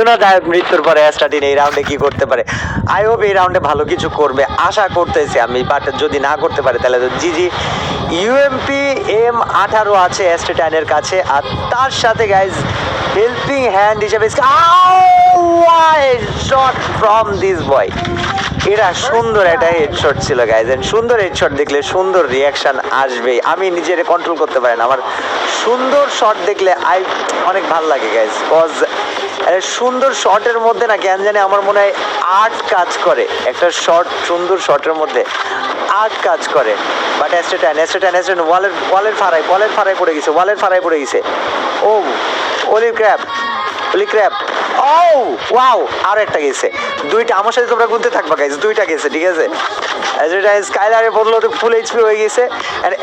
না মৃত্যুর পরে অ্যাস্টাটিন এই রাউন্ডে কি করতে পারে। আই হোপ এই রাউন্ডে ভালো কিছু করবে, আশা করতেছি আমি, বাট যদি না করতে পারে তাহলে তো জিজি। ইউএমপি M18 আছে অ্যাস্টাটিনের কাছে, আর তার সাথে গাইজ হেল্পিং হ্যান্ড হিসেবে শট ফ্রম দিস বয়। এরা সুন্দর একটা হেডশট ছিল গাইজ, এন্ড সুন্দর হেডশট দেখলে সুন্দর রিয়াকশন আসবেই। আমি নিজের কন্ট্রোল করতে পারি না, আমার সুন্দর শট দেখলে অনেক ভালো লাগে গাইজ, কজ সুন্দর শটের মধ্যে না কেন জানি আমার মনে হয় আর্ট কাজ করে। একটা শট, সুন্দর শটের মধ্যে আর্ট কাজ করে। বাট অ্যাস্টাটাইন ওয়ালের ফাড়াই পড়ে গেছে। ও অলিভ ক্র্যাপ ও ওয়াও, আর একটা গেছে, দুইটা। আমার সাথে তোমরা গুনতে থাকবা গাইজ, দুইটা গেছে, ঠিক আছে। স্কাইলারের বদলে ফুল এইচপি হয়ে গেছে,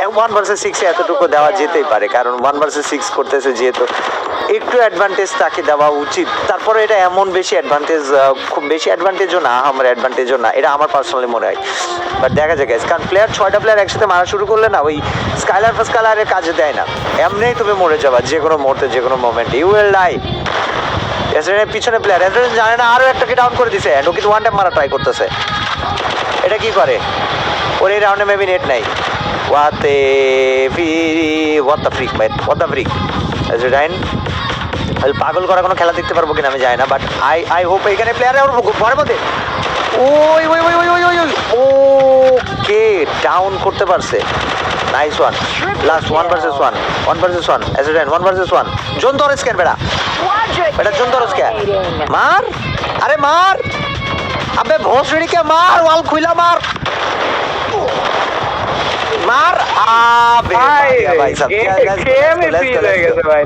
1 ভার্সেস 6 এতটুকু দেওয়া যেতেই পারে, কারণ 1 ভার্সেস 6 করতেছে যেহেতু একটু অ্যাডভান্টেজ তাকে দেওয়া উচিত। তারপরে এটা এমন বেশি অ্যাডভান্টেজ, খুব বেশি অ্যাডভান্টেজও না, আমার অ্যাডভান্টেজও না, এটা আমার পার্সোনালি মনে হয়। বাট দেখা যায় গাইজ, কারণ ছয়টা প্লেয়ার একসাথে মারা শুরু করলে না, ওই স্কাইলারের কাজে দেয় না, এমনিই তুমি মরে যাবা যে কোনো মুহূর্তে, যে কোনো মোমেন্টে, ইউ উইল ডাই। পিছনে প্লেয়ার জানে না, আরো একটাকে ডাউন করে দিছে, ও কিন্তু ওয়ান ট্যাপ মারা ট্রাই করতেছে। এটা কি করে? ওর এই রাউন্ডে মেবি নেট নাই। হোয়াট দ্য ফ্রিক এজরাইন পাগল করা কোনো খেলা দেখতে পারবো কিনা আমি জানি না, বাট আই হোপ এখানে প্লেয়ার ওর ঘরের মধ্যে ওকে ডাউন করতে পারছে। নাইস ওয়ান, লাস্ট 1 ভার্সেস 1 এজরাইন 1 ভার্সেস 1। জোন তরস কেন বেটা জোন তরস কে মার, আরে মার, আবে ভোসড়ি কে মার, ওয়াল খুইলা মার আবে ভাই সাব, ভাই